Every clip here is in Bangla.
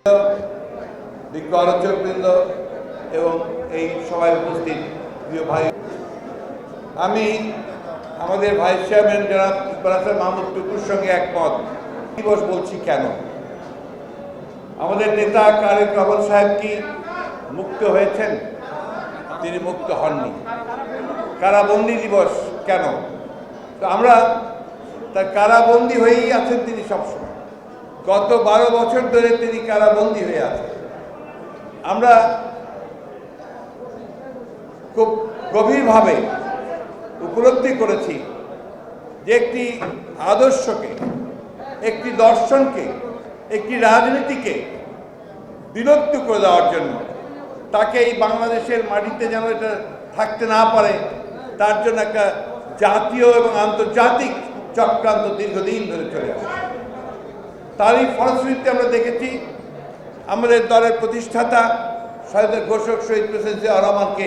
বিজ্ঞ আলোচকবৃন্দ এবং এই সভায় উপস্থিত প্রিয় ভাই, আমি আমাদের ভাইস চেয়ারম্যান জনাব ইকবাল হাসান মাহমুদ টুকুর সঙ্গে একমত। দিবস বলছি কেন? আমাদের নেতা তারেক রহমান সাহেব কি মুক্ত হয়েছেন? তিনি মুক্ত হননি। কারাবন্দী দিবস কেন? তো আমরা তার কারাবন্দী হয়েই আছেন তিনি সবসময়। গত 12 বছর ধরে তিনি কারাবন্দী হয়ে আছেন। আমরা খুব গভীরভাবে উপলব্ধি করেছি যে একটি আদর্শকে, একটি দর্শনকে, একটি রাজনীতিকে বিলুপ্ত করে দেওয়ার জন্য, তাকে এই বাংলাদেশের মাটিতে যেন এটা থাকতে না পারে, তার জন্য একটা জাতীয় এবং আন্তর্জাতিক চক্রান্ত দীর্ঘদিন ধরে চলে আসে। তারই ফলশ্রুতিতে আমরা দেখেছি আমাদের দলের প্রতিষ্ঠাতা শহীদের ঘোষক শহীদ প্রেসিডেন্ট জিয়াউর রহমানকে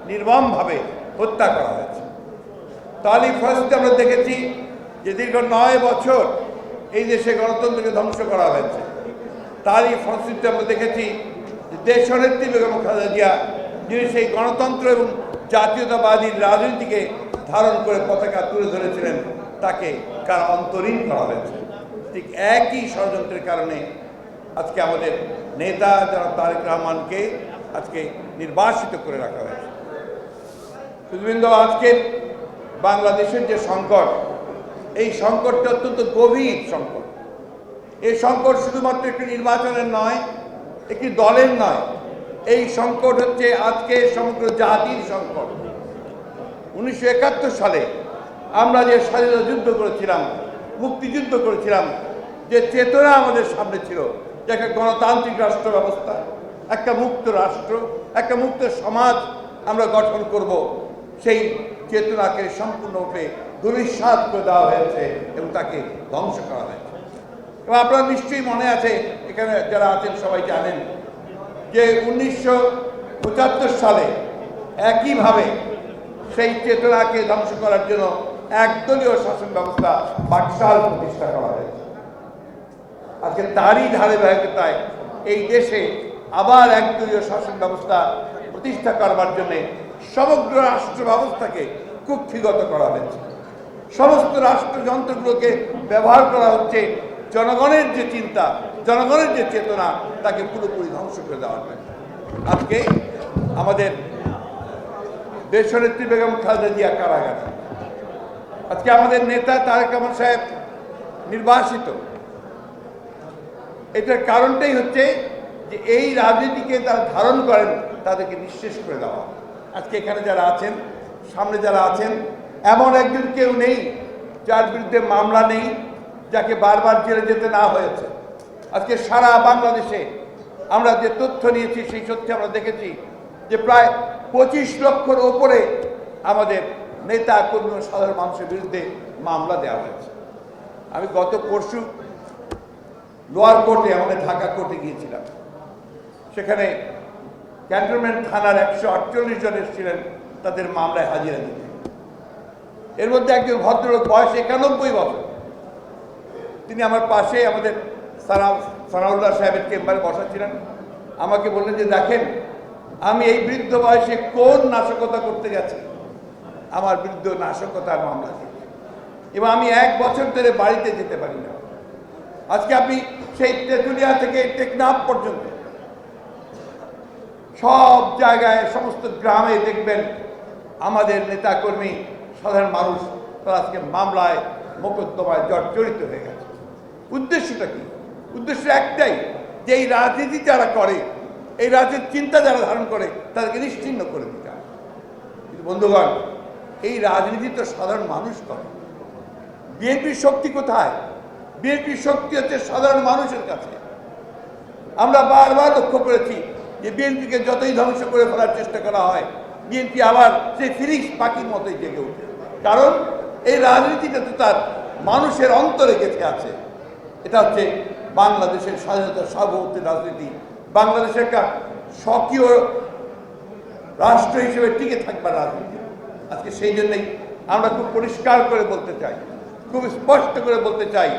নির্মমভাবে হত্যা করা হয়েছে। তারই ফলশ্রুতিতে আমরা দেখেছি যে দীর্ঘ 9 বছর এই দেশে গণতন্ত্রকে ধ্বংস করা হয়েছে। তারই ফলশ্রুতিতে আমরা দেখেছি যে দেশনেত্রী বেগম খালেদা জিয়া, যিনি সেই গণতন্ত্র এবং জাতীয়তাবাদী রাজনীতিকে ধারণ করে পতাকা তুলে ধরেছিলেন, তাকে কারা অন্তরীণ করা হয়েছে। ঠিক একই ষড়যন্ত্রের কারণে আজকে আমাদের নেতা জনাব তারেক রহমানকে আজকে নির্বাসিত করে রাখা হয়েছে। সুধীবৃন্দ, আজকের বাংলাদেশের যে সংকট, এই সংকটটা অত্যন্ত গভীর সংকট। এই সংকট শুধুমাত্র একটি নির্বাচনের নয়, একটি দলের নয়, এই সংকট হচ্ছে আজকে সমগ্র জাতির সংকট। 1971 সালে আমরা যে স্বাধীনতা যুদ্ধ করেছিলাম, মুক্তিযুদ্ধ করেছিলাম, যে চেতনা আমাদের সামনে ছিল যে একটা গণতান্ত্রিক রাষ্ট্র ব্যবস্থা, একটা মুক্ত রাষ্ট্র, একটা মুক্ত সমাজ আমরা গঠন করব, সেই চেতনাকে সম্পূর্ণরূপে ধূলিসাৎ করে দেওয়া হয়েছে এবং তাকে ধ্বংস করা হয়েছে। এবং আপনার নিশ্চয়ই মনে আছে, এখানে যারা আছেন সবাই জানেন যে 1975 সালে একইভাবে সেই চেতনাকে ধ্বংস করার জন্য একদলীয় শাসন ব্যবস্থা বাকশাল প্রতিষ্ঠা করা হয়েছে। আজকে তারই ধারাবাহিকতায় এই দেশে আবার একদলীয় শাসন ব্যবস্থা প্রতিষ্ঠা করবার জন্য সমগ্র রাষ্ট্র ব্যবস্থাকে কুক্ষিগত করা হয়েছে। সমস্ত রাষ্ট্রযন্ত্রগুলোকে ব্যবহার করা হচ্ছে জনগণের যে চিন্তা, জনগণের যে চেতনা, তাকে পুরোপুরি ধ্বংস করে দেওয়ার জন্য। আজকে আমাদের দেশনেত্রী বেগম খালেদা জিয়া কারাগারে, আজকে আমাদের নেতা তারেক রহমান সাহেব নির্বাসিত। এটার কারণটাই হচ্ছে যে এই রাজনীতিকে তারা ধারণ করেন, তাদেরকে নিঃশেষ করে দেওয়া। আজকে এখানে যারা আছেন, সামনে যারা আছেন, এমন একজন কেউ নেই যার বিরুদ্ধে মামলা নেই, যাকে বারবার জেলে যেতে না হয়েছে। আজকে সারা বাংলাদেশে আমরা যে তথ্য নিয়েছি, সেই তথ্যে আমরা দেখেছি যে প্রায় 25 লক্ষর ওপরে আমাদের নেতা কর্মী ও সাধারণ মানুষের বিরুদ্ধে মামলা দেওয়া হয়েছে। আমি গত পরশু লোয়ার কোর্টে, আমাদের ঢাকা কোর্টে গিয়েছিলাম। সেখানে ক্যান্টনমেন্ট থানার 148 জন এসেছিলেন তাদের মামলায় হাজিরা দিতে। এর মধ্যে একজন ভদ্রলোক, বয়স 91 বছর, তিনি আমার পাশে আমাদের সানাউল্লাহ সাহেবের চেম্বারে বসা ছিলেন। আমাকে বললেন যে দেখেন, আমি এই বৃদ্ধ বয়সে কোন নাশকতা করতে গেছি, আমার বিরুদ্ধে নাশকতার মামলা দিয়েছে এবং আমি 1 বছর ধরে বাড়িতে যেতে পারি না। আজকে আপনি সেই তেঁতুলিয়া থেকে টেকনাফ পর্যন্ত সব জায়গায়, সমস্ত গ্রামে দেখবেন আমাদের নেতাকর্মী, সাধারণ মানুষ, তারা আজকে মামলায়, মোকদ্দমায় জর্জরিত হয়ে গেছে। উদ্দেশ্যটা কি? উদ্দেশ্য একটাই, যে এই রাজনীতি যারা করে, এই রাজনীতির চিন্তা যারা ধারণ করে, তাদেরকে নিশ্চিহ্ন করে দিতে হবে। কিন্তু বন্ধুগণ, এই রাজনীতি তো সাধারণ মানুষ করে। বিএনপির শক্তি কোথায়? বিএনপির শক্তি হচ্ছে সাধারণ মানুষের কাছে। আমরা বারবার লক্ষ্য করেছি যে বিএনপিকে যতই ধ্বংস করে ফেলার চেষ্টা করা হয়, বিএনপি আবার সেই ফিনিক্স পাখির মতোই জেগে ওঠে। কারণ এই রাজনীতিটা তো তার মানুষের অন্তরে গেঁথে আছে। এটা হচ্ছে বাংলাদেশের স্বাধীনতার সার্বভৌমত্বের রাজনীতি, বাংলাদেশের একটা স্বকীয় রাষ্ট্র হিসেবে টিকে থাকবার রাজনীতি। আজকে সেই জন্যই আমরা খুব পরিষ্কার করে বলতে চাই, খুব স্পষ্ট করে বলতে চাই,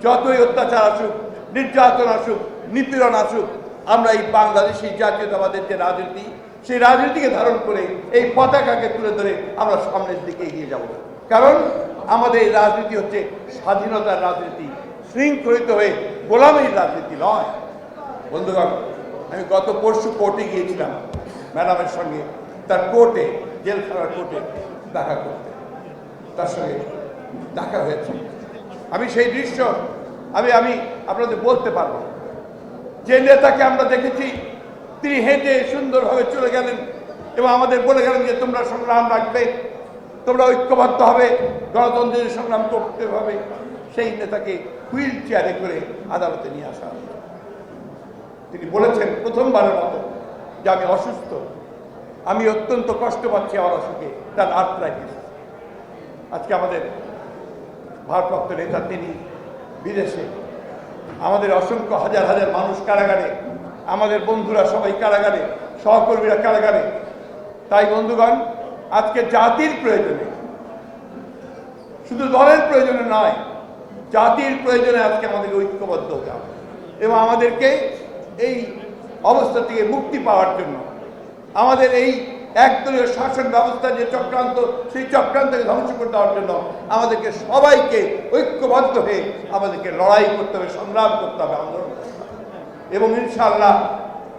যতই অত্যাচার আসুক, নির্যাতন আসুক, নিপীড়ন আসুক, আমরা এই বাংলাদেশি জাতীয়তাবাদের যে রাজনীতি, সেই রাজনীতিকে ধারণ করে এই পতাকাকে তুলে ধরে আমরা সামনের দিকে এগিয়ে যাব। কারণ আমাদের এই রাজনীতি হচ্ছে স্বাধীনতার রাজনীতি, শৃঙ্খলিত হয়ে গোলামীর রাজনীতি নয়। বন্ধুগণ, আমি গত পরশু কোর্টে গিয়েছিলাম ম্যাডামের সঙ্গে, তার কোর্টে, জেলখানার কোর্টে দেখা করতে, তার সঙ্গে দেখা হয়েছে। আমি সেই দৃশ্য আমি আপনাদের বলতে পারবো। যে নেতাকে আমরা দেখেছি তিনি হেঁটে সুন্দরভাবে চলে গেলেন এবং আমাদের বলে গেলেন যে তোমরা সংগ্রাম রাখবে, তোমরা ঐক্যবদ্ধ হবে, গণতন্ত্রের সংগ্রাম করতে হবে, সেই নেতাকে হুইল চেয়ারে করে আদালতে নিয়ে আসা হবে। তিনি বলেছেন প্রথমবারের মতো যে আমি অসুস্থ, আমি অত্যন্ত কষ্ট পাচ্ছি আমার অসুখে, তার আর্থ্রাইটিস। আজকে আমাদের ভারপ্রাপ্ত নেতা তিনি বিদেশে, আমাদের অসংখ্য হাজার হাজার মানুষ কারাগারে, আমাদের বন্ধুরা সবাই কারাগারে, সহকর্মীরা কারাগারে। তাই বন্ধুগণ, আজকে জাতির প্রয়োজনে, শুধু দলের প্রয়োজনে নয়, জাতির প্রয়োজনে আজকে আমাদের ঐক্যবদ্ধ হতে হবে এবং আমাদেরকে এই অবস্থা থেকে মুক্তি পাওয়ার জন্য, আমাদের এই একদলীয় শাসন ব্যবস্থা যে চক্রান্ত, সেই চক্রান্তকে ধ্বংস করে দেওয়ার জন্য আমাদেরকে সবাইকে ঐক্যবদ্ধ হয়ে আমাদেরকে লড়াই করতে হবে, সংগ্রাম করতে হবে, আন্দোলন করতে হবে। এবং ইনশাআল্লাহ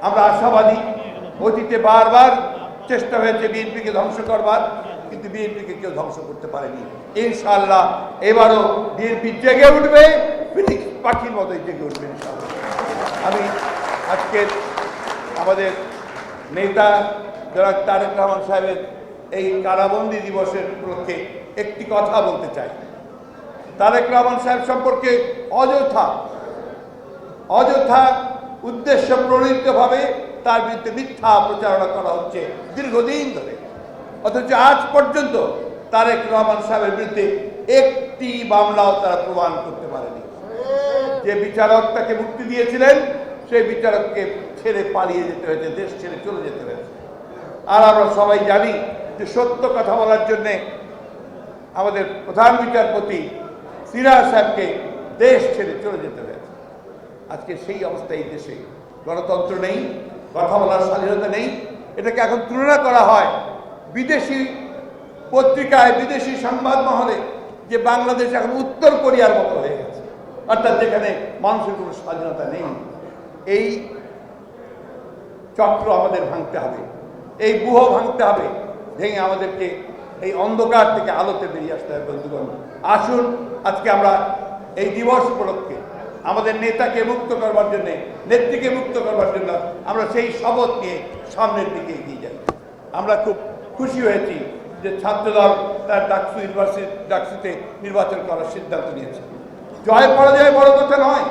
আমরা আশাবাদী। অতীতে বারবার চেষ্টা হয়েছে বিএনপিকে ধ্বংস করবার, কিন্তু বিএনপিকে কেউ ধ্বংস করতে পারেনি। ইনশাআল্লাহ এবারও বিএনপি জেগে উঠবে, ফিনিক্স পাখির মতোই জেগে উঠবে ইনশাআল্লাহ। আমি আজকে আমাদের নেতা জনাব তারেক রহমান সাহেবের এই কারাবন্দী দিবসের উপলক্ষে একটি কথা বলতে চাই। তারেক রহমান সাহেব সম্পর্কে অযথা উদ্দেশ্য প্রণীতভাবে তার বিরুদ্ধে মিথ্যা প্রচারণা করা হচ্ছে দীর্ঘদিন ধরে, অথচ আজ পর্যন্ত তারেক রহমান সাহেবের বিরুদ্ধে একটি মামলাও তারা প্রমাণ করতে পারেনি। যে বিচারক তাকে মুক্তি দিয়েছিলেন, সেই বিচারককে ছেড়ে পালিয়ে যেতে হয়েছে, দেশ ছেড়ে চলে যেতে হয়েছে। আর আমরা সবাই জানি যে সত্য কথা বলার জন্যে আমাদের প্রধান বিচারপতি সিরাজ সাহেবকে দেশ ছেড়ে চলে যেতে হয়েছে। আজকে সেই অবস্থায় এই দেশে গণতন্ত্র নেই, কথা বলার স্বাধীনতা নেই। এটাকে এখন তুলনা করা হয় বিদেশি পত্রিকায়, বিদেশি সংবাদ মহলে, যে বাংলাদেশ এখন উত্তর কোরিয়ার মতো হয়ে গেছে, অর্থাৎ যেখানে মানুষের কোনো স্বাধীনতা নেই। এই চক্র আমাদের ভাঙতে হবে, এই ব্যূহ ভাঙতে হবে, ভেঙে আমাদেরকে এই অন্ধকার থেকে আলোতে বেরিয়ে আসতে হবে। বন্ধুগণ, আসুন আজকে আমরা এই দিবস উপলক্ষে আমাদের নেতাকে মুক্ত করবার জন্য, নেত্রীকে মুক্ত করবার জন্য আমরা সেই শপথ নিয়ে সামনের দিকে এগিয়ে যাই। আমরা খুব খুশি হয়েছি যে ছাত্রদল তার ডাকসুতে নির্বাচন করার সিদ্ধান্ত নিয়েছে। জয় পরাজয় বড় কথা নয়,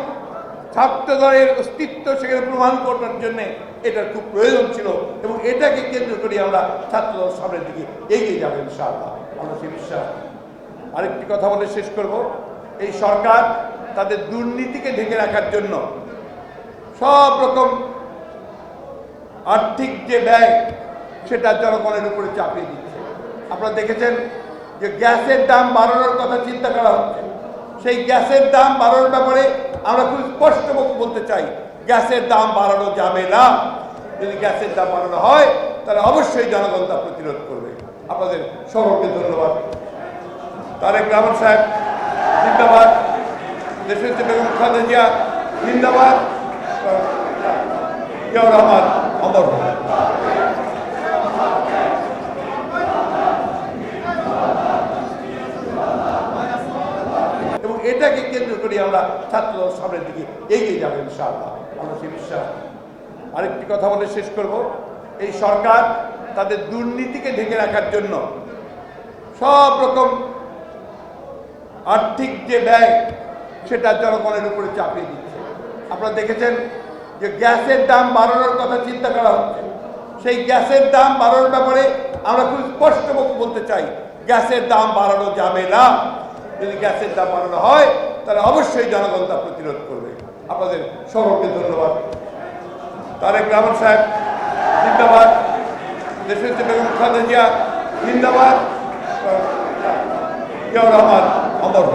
ছাত্রদলের অস্তিত্ব সেখানে প্রমাণ করবার জন্য এটার খুব প্রয়োজন ছিল এবং এটাকে কেন্দ্র করে আমরা ছাত্রদল সামনের দিকে এগিয়ে যাবো ইনশাআল্লাহ, আমরা সে বিশ্বাস। আরেকটি কথা বলে শেষ করব। এই সরকার তাদের দুর্নীতিকে ঢেকে রাখার জন্য সব রকম আর্থিক যে ব্যয়, সেটা জনগণের উপরে চাপিয়ে দিচ্ছে। আপনারা দেখেছেন যে গ্যাসের দাম বাড়ানোর কথা চিন্তা করা হচ্ছে। সেই গ্যাসের দাম বাড়ানোর ব্যাপারে আমরা খুব স্পষ্ট বলতে চাই, গ্যাসের দাম বাড়ানো যাবে না। যদি গ্যাসের দাম বাড়ানো হয় তাহলে অবশ্যই জনগণ তা প্রতিরোধ করবে। আপনাদের সকলকে ধন্যবাদ। তারেক রহমান সাহেব জিন্দাবাদ, দেশনেত্রী বেগম খালেদা জিয়া জিন্দাবাদ, জিয়াউর রহমান অমর। এবং এটাকে কেন্দ্র করে আমরা ছাত্রদল সামনের দিকে এগিয়ে যাবো ইনশাআল্লাহ, আমরা সে বিশ্বাস। আরেকটি কথা বলে শেষ করব। এই সরকার তাদের দুর্নীতিকে ঢেকে রাখার জন্য সব রকম আর্থিক যে ব্যয়, সেটা জনগণের উপরে চাপিয়ে দিচ্ছে। আপনারা দেখেছেন যে গ্যাসের দাম বাড়ানোর কথা চিন্তা করা হচ্ছে। সেই গ্যাসের দাম বাড়ানোর ব্যাপারে আমরা খুব স্পষ্ট বলতে চাই, গ্যাসের দাম বাড়ানো যাবে না। যদি গ্যাসের দাম বাড়ানো হয় তাহলে অবশ্যই জনগণ তা প্রতিরোধ করবে। আপনাদের সকলকে ধন্যবাদ। তারেক রহমান সাহেব জিন্দাবাদ, দেশনেত্রী বেগম খালেদা জিয়া জিন্দাবাদ, জিয়াউর রহমান অমর।